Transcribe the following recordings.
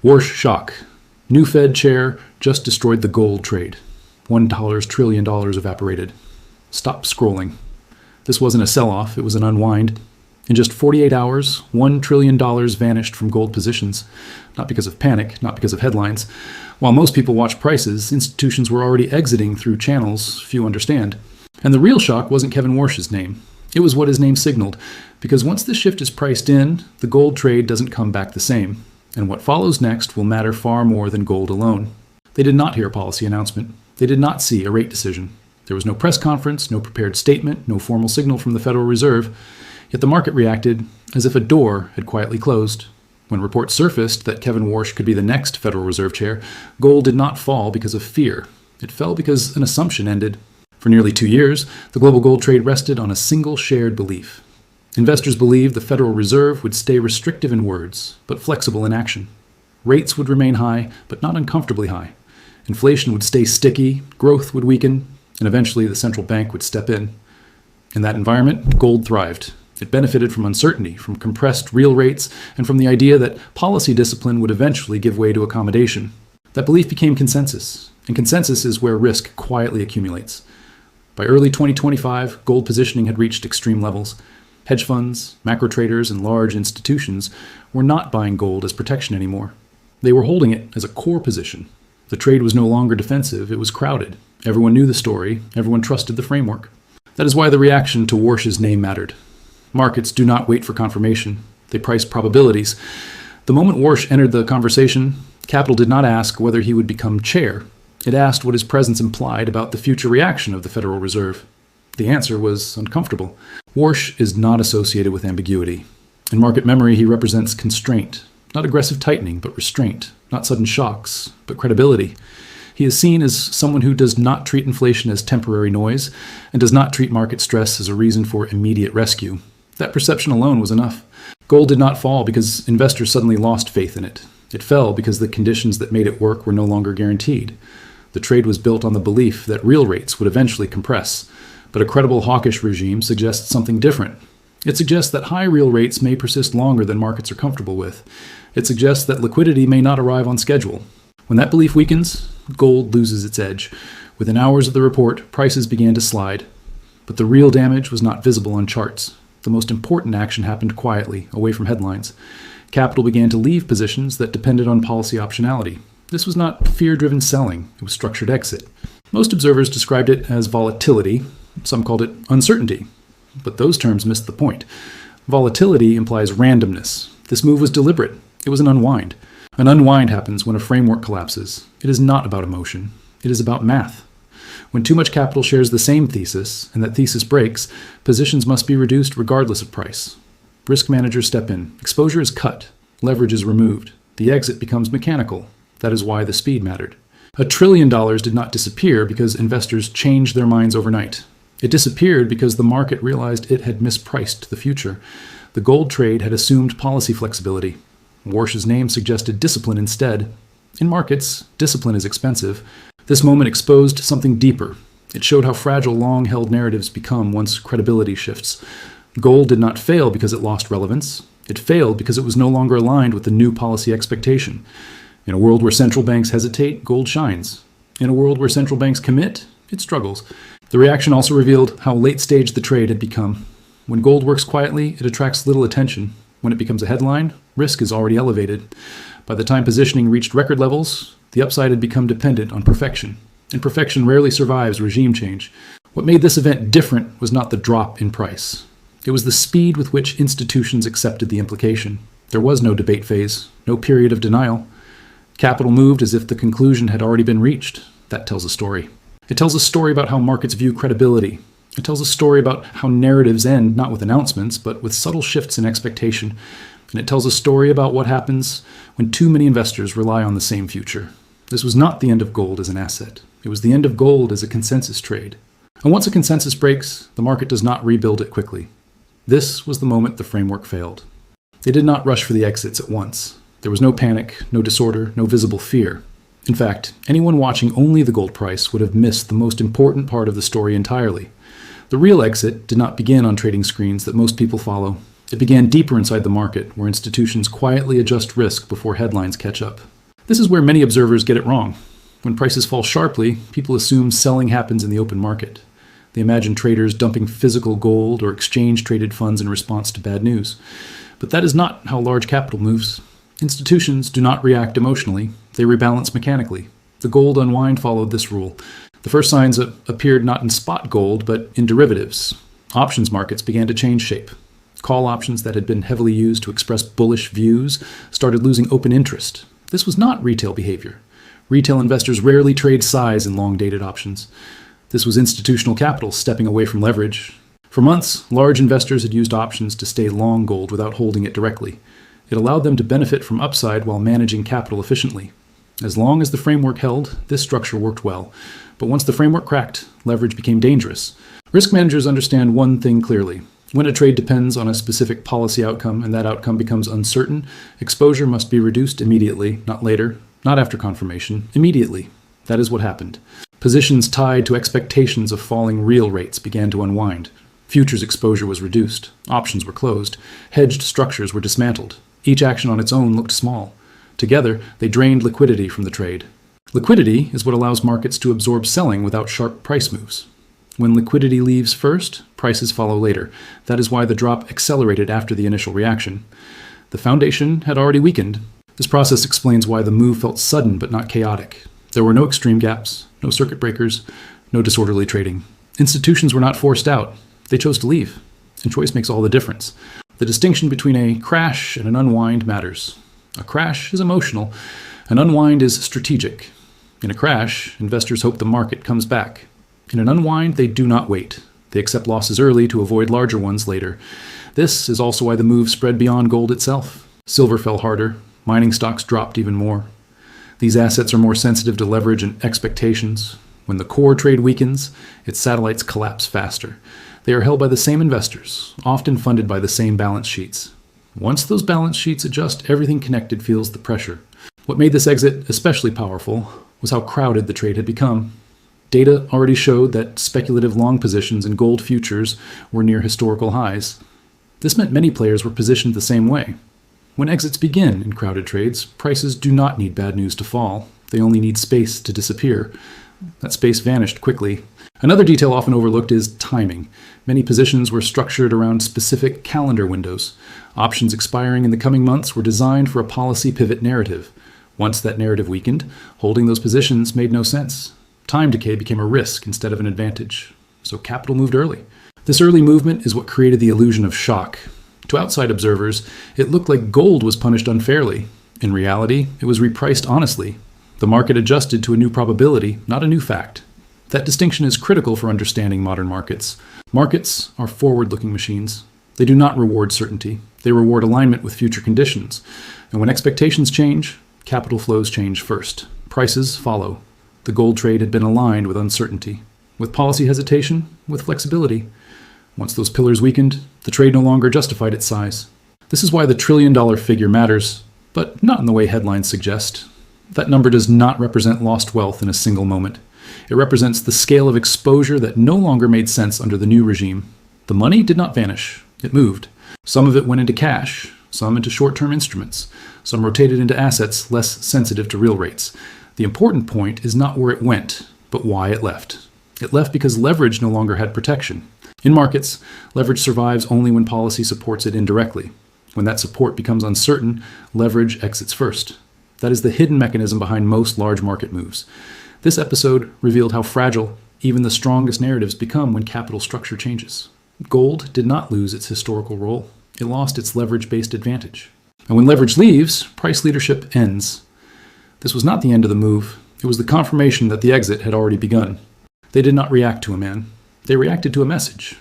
WARSH shock. New Fed chair just destroyed the gold trade. $1 trillion evaporated. Stop scrolling. This wasn't a sell-off, it was an unwind. In just 48 hours, $1 trillion vanished from gold positions. Not because of panic, not because of headlines. While most people watch prices, institutions were already exiting through channels few understand. And the real shock wasn't Kevin Warsh's name. It was what his name signaled. Because once the shift is priced in, the gold trade doesn't come back the same. And what follows next will matter far more than gold alone. They did not hear a policy announcement. They did not see a rate decision. There was no press conference, no prepared statement, no formal signal from the Federal Reserve. Yet the market reacted as if a door had quietly closed. When reports surfaced that Kevin Warsh could be the next Federal Reserve chair, gold did not fall because of fear. It fell because an assumption ended. For nearly 2 years, the global gold trade rested on a single shared belief. Investors believed the Federal Reserve would stay restrictive in words, but flexible in action. Rates would remain high, but not uncomfortably high. Inflation would stay sticky, growth would weaken, and eventually the central bank would step in. In that environment, gold thrived. It benefited from uncertainty, from compressed real rates, and from the idea that policy discipline would eventually give way to accommodation. That belief became consensus, and consensus is where risk quietly accumulates. By early 2025, gold positioning had reached extreme levels. Hedge funds, macro traders, and large institutions were not buying gold as protection anymore. They were holding it as a core position. The trade was no longer defensive, it was crowded. Everyone knew the story, everyone trusted the framework. That is why the reaction to Warsh's name mattered. Markets do not wait for confirmation, they price probabilities. The moment Warsh entered the conversation, capital did not ask whether he would become chair. It asked what his presence implied about the future reaction of the Federal Reserve. The answer was uncomfortable. Warsh is not associated with ambiguity. In market memory, he represents constraint, not aggressive tightening, but restraint, not sudden shocks, but credibility. He is seen as someone who does not treat inflation as temporary noise and does not treat market stress as a reason for immediate rescue. That perception alone was enough. Gold did not fall because investors suddenly lost faith in it. It fell because the conditions that made it work were no longer guaranteed. The trade was built on the belief that real rates would eventually compress. But a credible hawkish regime suggests something different. It suggests that high real rates may persist longer than markets are comfortable with. It suggests that liquidity may not arrive on schedule. When that belief weakens, gold loses its edge. Within hours of the report, prices began to slide. But the real damage was not visible on charts. The most important action happened quietly, away from headlines. Capital began to leave positions that depended on policy optionality. This was not fear-driven selling, it was structured exit. Most observers described it as volatility. Some called it uncertainty, but those terms missed the point. Volatility implies randomness. This move was deliberate. It was an unwind. An unwind happens when a framework collapses. It is not about emotion. It is about math. When too much capital shares the same thesis, and that thesis breaks, positions must be reduced regardless of price. Risk managers step in. Exposure is cut. Leverage is removed. The exit becomes mechanical. That is why the speed mattered. $1 trillion did not disappear because investors changed their minds overnight. It disappeared because the market realized it had mispriced the future. The gold trade had assumed policy flexibility. Warsh's name suggested discipline instead. In markets, discipline is expensive. This moment exposed something deeper. It showed how fragile long-held narratives become once credibility shifts. Gold did not fail because it lost relevance. It failed because it was no longer aligned with the new policy expectation. In a world where central banks hesitate, gold shines. In a world where central banks commit, it struggles. The reaction also revealed how late-stage the trade had become. When gold works quietly, it attracts little attention. When it becomes a headline, risk is already elevated. By the time positioning reached record levels, the upside had become dependent on perfection. And perfection rarely survives regime change. What made this event different was not the drop in price. It was the speed with which institutions accepted the implication. There was no debate phase, no period of denial. Capital moved as if the conclusion had already been reached. That tells a story. It tells a story about how markets view credibility. It tells a story about how narratives end not with announcements, but with subtle shifts in expectation. And it tells a story about what happens when too many investors rely on the same future. This was not the end of gold as an asset. It was the end of gold as a consensus trade. And once a consensus breaks, the market does not rebuild it quickly. This was the moment the framework failed. They did not rush for the exits at once. There was no panic, no disorder, no visible fear. In fact, anyone watching only the gold price would have missed the most important part of the story entirely. The real exit did not begin on trading screens that most people follow. It began deeper inside the market, where institutions quietly adjust risk before headlines catch up. This is where many observers get it wrong. When prices fall sharply, people assume selling happens in the open market. They imagine traders dumping physical gold or exchange-traded funds in response to bad news. But that is not how large capital moves. Institutions do not react emotionally. They rebalance mechanically. The gold unwind followed this rule. The first signs appeared not in spot gold, but in derivatives. Options markets began to change shape. Call options that had been heavily used to express bullish views started losing open interest. This was not retail behavior. Retail investors rarely trade size in long-dated options. This was institutional capital stepping away from leverage. For months, large investors had used options to stay long gold without holding it directly. It allowed them to benefit from upside while managing capital efficiently. As long as the framework held, this structure worked well. But once the framework cracked, leverage became dangerous. Risk managers understand one thing clearly. When a trade depends on a specific policy outcome and that outcome becomes uncertain, exposure must be reduced immediately, not later, not after confirmation, immediately. That is what happened. Positions tied to expectations of falling real rates began to unwind. Futures exposure was reduced. Options were closed. Hedged structures were dismantled. Each action on its own looked small. Together, they drained liquidity from the trade. Liquidity is what allows markets to absorb selling without sharp price moves. When liquidity leaves first, prices follow later. That is why the drop accelerated after the initial reaction. The foundation had already weakened. This process explains why the move felt sudden but not chaotic. There were no extreme gaps, no circuit breakers, no disorderly trading. Institutions were not forced out. They chose to leave. And choice makes all the difference. The distinction between a crash and an unwind matters. A crash is emotional. An unwind is strategic. In a crash, investors hope the market comes back. In an unwind, they do not wait. They accept losses early to avoid larger ones later. This is also why the move spread beyond gold itself. Silver fell harder. Mining stocks dropped even more. These assets are more sensitive to leverage and expectations. When the core trade weakens, its satellites collapse faster. They are held by the same investors, often funded by the same balance sheets. Once those balance sheets adjust, everything connected feels the pressure. What made this exit especially powerful was how crowded the trade had become. Data already showed that speculative long positions in gold futures were near historical highs. This meant many players were positioned the same way. When exits begin in crowded trades, prices do not need bad news to fall. They only need space to disappear. That space vanished quickly. Another detail often overlooked is timing. Many positions were structured around specific calendar windows. Options expiring in the coming months were designed for a policy pivot narrative. Once that narrative weakened, holding those positions made no sense. Time decay became a risk instead of an advantage. So capital moved early. This early movement is what created the illusion of shock. To outside observers, it looked like gold was punished unfairly. In reality, it was repriced honestly. The market adjusted to a new probability, not a new fact. That distinction is critical for understanding modern markets. Markets are forward-looking machines. They do not reward certainty. They reward alignment with future conditions. And when expectations change, capital flows change first. Prices follow. The gold trade had been aligned with uncertainty, with policy hesitation, with flexibility. Once those pillars weakened, the trade no longer justified its size. This is why the trillion-dollar figure matters, but not in the way headlines suggest. That number does not represent lost wealth in a single moment. It represents the scale of exposure that no longer made sense under the new regime. The money did not vanish. It moved. Some of it went into cash, some into short-term instruments, some rotated into assets less sensitive to real rates. The important point is not where it went, but why it left. It left because leverage no longer had protection. In markets, leverage survives only when policy supports it indirectly. When that support becomes uncertain, leverage exits first. That is the hidden mechanism behind most large market moves. This episode revealed how fragile even the strongest narratives become when capital structure changes. Gold did not lose its historical role. It lost its leverage-based advantage. And when leverage leaves, price leadership ends. This was not the end of the move. It was the confirmation that the exit had already begun. They did not react to a man. They reacted to a message.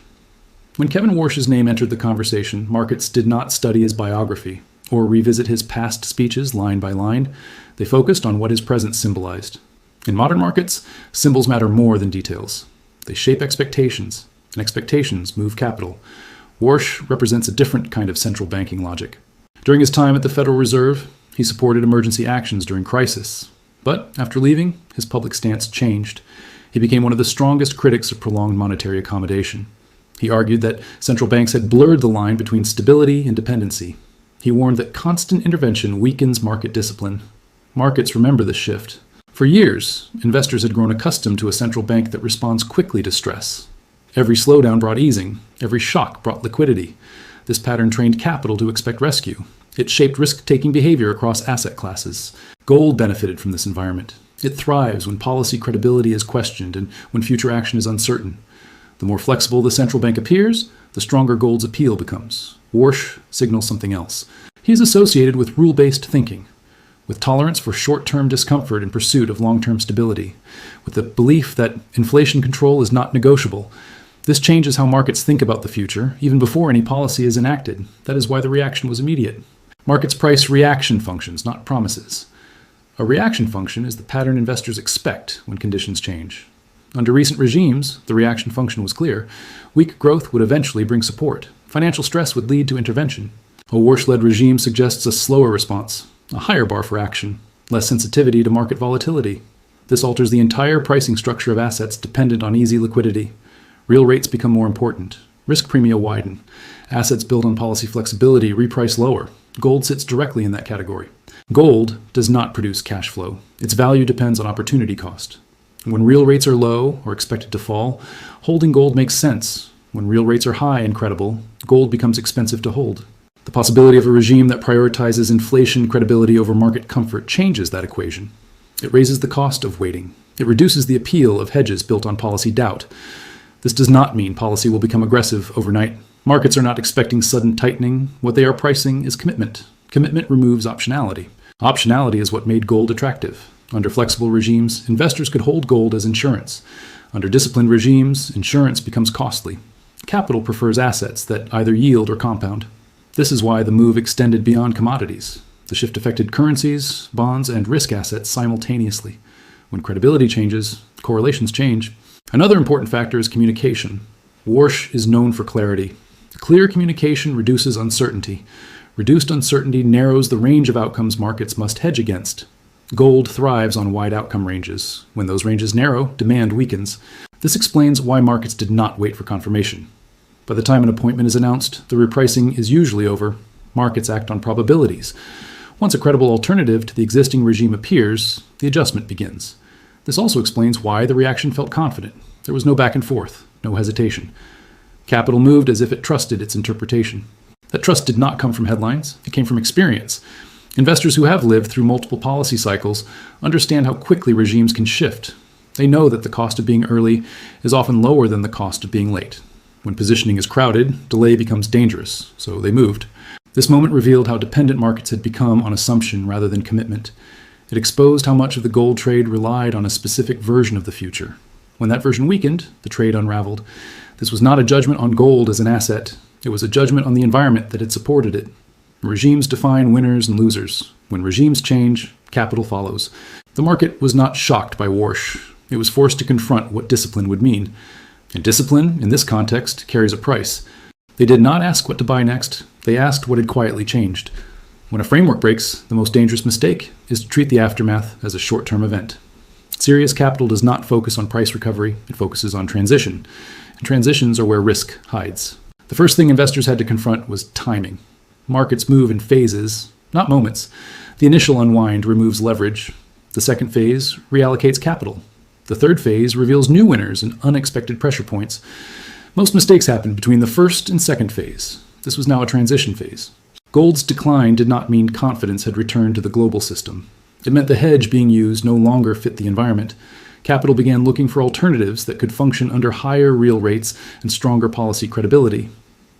When Kevin Warsh's name entered the conversation, markets did not study his biography or revisit his past speeches line by line. They focused on what his presence symbolized. In modern markets, symbols matter more than details. They shape expectations, and expectations move capital. Warsh represents a different kind of central banking logic. During his time at the Federal Reserve, he supported emergency actions during crisis. But after leaving, his public stance changed. He became one of the strongest critics of prolonged monetary accommodation. He argued that central banks had blurred the line between stability and dependency. He warned that constant intervention weakens market discipline. Markets remember this shift. For years, investors had grown accustomed to a central bank that responds quickly to stress. Every slowdown brought easing. Every shock brought liquidity. This pattern trained capital to expect rescue. It shaped risk-taking behavior across asset classes. Gold benefited from this environment. It thrives when policy credibility is questioned and when future action is uncertain. The more flexible the central bank appears, the stronger gold's appeal becomes. Warsh signals something else. He is associated with rule-based thinking, with tolerance for short-term discomfort in pursuit of long-term stability, with the belief that inflation control is not negotiable. This changes how markets think about the future, even before any policy is enacted. That is why the reaction was immediate. Markets price reaction functions, not promises. A reaction function is the pattern investors expect when conditions change. Under recent regimes, the reaction function was clear. Weak growth would eventually bring support. Financial stress would lead to intervention. A Warsh-led regime suggests a slower response, a higher bar for action, less sensitivity to market volatility. This alters the entire pricing structure of assets dependent on easy liquidity. Real rates become more important. Risk premia widen. Assets built on policy flexibility reprice lower. Gold sits directly in that category. Gold does not produce cash flow. Its value depends on opportunity cost. When real rates are low or expected to fall, holding gold makes sense. When real rates are high and credible, gold becomes expensive to hold. The possibility of a regime that prioritizes inflation credibility over market comfort changes that equation. It raises the cost of waiting. It reduces the appeal of hedges built on policy doubt. This does not mean policy will become aggressive overnight. Markets are not expecting sudden tightening. What they are pricing is commitment. Commitment removes optionality. Optionality is what made gold attractive. Under flexible regimes, investors could hold gold as insurance. Under disciplined regimes, insurance becomes costly. Capital prefers assets that either yield or compound. This is why the move extended beyond commodities. The shift affected currencies, bonds, and risk assets simultaneously. When credibility changes, correlations change. Another important factor is communication. Warsh is known for clarity. Clear communication reduces uncertainty. Reduced uncertainty narrows the range of outcomes markets must hedge against. Gold thrives on wide outcome ranges. When those ranges narrow, demand weakens. This explains why markets did not wait for confirmation. By the time an appointment is announced, the repricing is usually over. Markets act on probabilities. Once a credible alternative to the existing regime appears, the adjustment begins. This also explains why the reaction felt confident. There was no back and forth, no hesitation. Capital moved as if it trusted its interpretation. That trust did not come from headlines. It came from experience. Investors who have lived through multiple policy cycles understand how quickly regimes can shift. They know that the cost of being early is often lower than the cost of being late. When positioning is crowded, delay becomes dangerous, so they moved. This moment revealed how dependent markets had become on assumption rather than commitment. It exposed how much of the gold trade relied on a specific version of the future. When that version weakened, the trade unraveled. This was not a judgment on gold as an asset. It was a judgment on the environment that had supported it. Regimes define winners and losers. When regimes change, capital follows. The market was not shocked by Warsh. It was forced to confront what discipline would mean. And discipline, in this context, carries a price. They did not ask what to buy next. They asked what had quietly changed. When a framework breaks, the most dangerous mistake is to treat the aftermath as a short-term event. Serious capital does not focus on price recovery. It focuses on transition. And transitions are where risk hides. The first thing investors had to confront was timing. Markets move in phases, not moments. The initial unwind removes leverage. The second phase reallocates capital. The third phase reveals new winners and unexpected pressure points. Most mistakes happened between the first and second phase. This was now a transition phase. Gold's decline did not mean confidence had returned to the global system. It meant the hedge being used no longer fit the environment. Capital began looking for alternatives that could function under higher real rates and stronger policy credibility.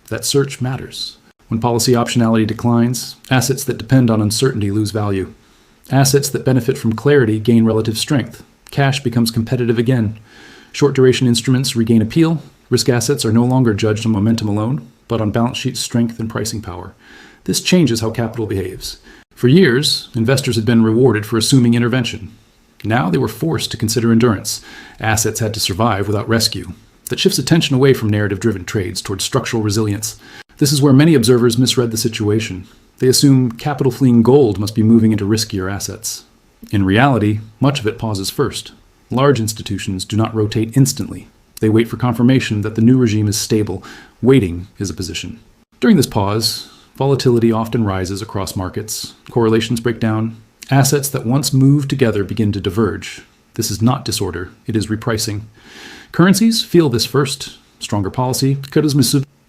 That search matters. When policy optionality declines, assets that depend on uncertainty lose value. Assets that benefit from clarity gain relative strength. Cash becomes competitive again. Short-duration instruments regain appeal. Risk assets are no longer judged on momentum alone, but on balance sheet strength and pricing power. This changes how capital behaves. For years, investors had been rewarded for assuming intervention. Now they were forced to consider endurance. Assets had to survive without rescue. That shifts attention away from narrative-driven trades towards structural resilience. This is where many observers misread the situation. They assume capital-fleeing gold must be moving into riskier assets. In reality, much of it pauses first. Large institutions do not rotate instantly. They wait for confirmation that the new regime is stable. Waiting is a position. During this pause, volatility often rises across markets. Correlations break down. Assets that once moved together begin to diverge. This is not disorder, it is repricing. Currencies feel this first. Stronger policy,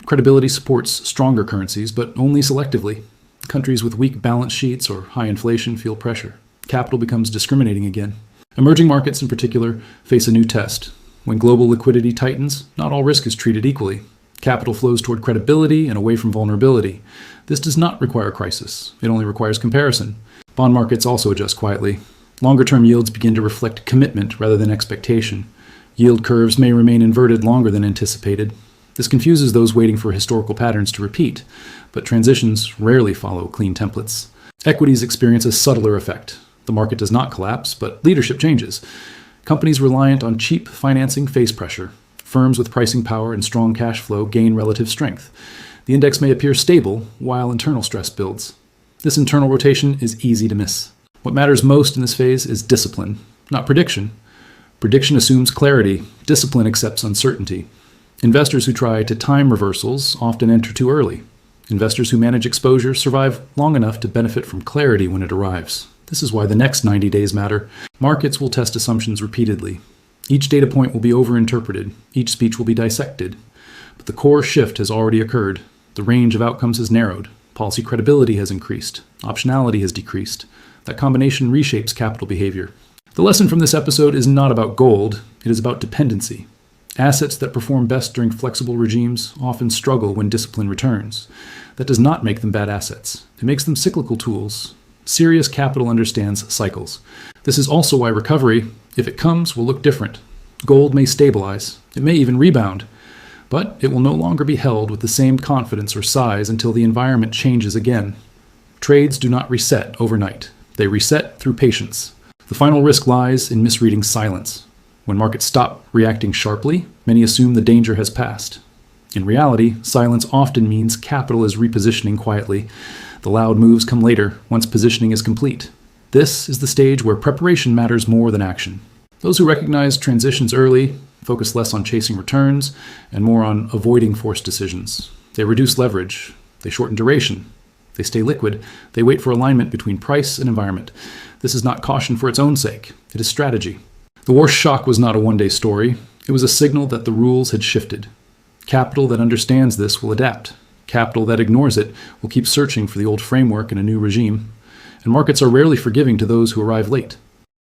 credibility supports stronger currencies, but only selectively. Countries with weak balance sheets or high inflation feel pressure. Capital becomes discriminating again. Emerging markets in particular face a new test. When global liquidity tightens, not all risk is treated equally. Capital flows toward credibility and away from vulnerability. This does not require crisis. It only requires comparison. Bond markets also adjust quietly. Longer-term yields begin to reflect commitment rather than expectation. Yield curves may remain inverted longer than anticipated. This confuses those waiting for historical patterns to repeat, but transitions rarely follow clean templates. Equities experience a subtler effect. The market does not collapse, but leadership changes. Companies reliant on cheap financing face pressure. Firms with pricing power and strong cash flow gain relative strength. The index may appear stable while internal stress builds. This internal rotation is easy to miss. What matters most in this phase is discipline, not prediction. Prediction assumes clarity. Discipline accepts uncertainty. Investors who try to time reversals often enter too early. Investors who manage exposure survive long enough to benefit from clarity when it arrives. This is why the next 90 days matter. Markets will test assumptions repeatedly. Each data point will be overinterpreted. Each speech will be dissected. But the core shift has already occurred. The range of outcomes has narrowed. Policy credibility has increased. Optionality has decreased. That combination reshapes capital behavior. The lesson from this episode is not about gold. It is about dependency. Assets that perform best during flexible regimes often struggle when discipline returns. That does not make them bad assets. It makes them cyclical tools. Serious capital understands cycles. This is also why recovery, if it comes, will look different. Gold may stabilize. It may even rebound. But it will no longer be held with the same confidence or size until the environment changes again. Trades do not reset overnight. They reset through patience. The final risk lies in misreading silence. When markets stop reacting sharply, many assume the danger has passed. In reality, silence often means capital is repositioning quietly. The loud moves come later, once positioning is complete. This is the stage where preparation matters more than action. Those who recognize transitions early focus less on chasing returns and more on avoiding forced decisions. They reduce leverage. They shorten duration. They stay liquid. They wait for alignment between price and environment. This is not caution for its own sake. It is strategy. The WARSH shock was not a one-day story. It was a signal that the rules had shifted. Capital that understands this will adapt. Capital that ignores it will keep searching for the old framework in a new regime. And markets are rarely forgiving to those who arrive late.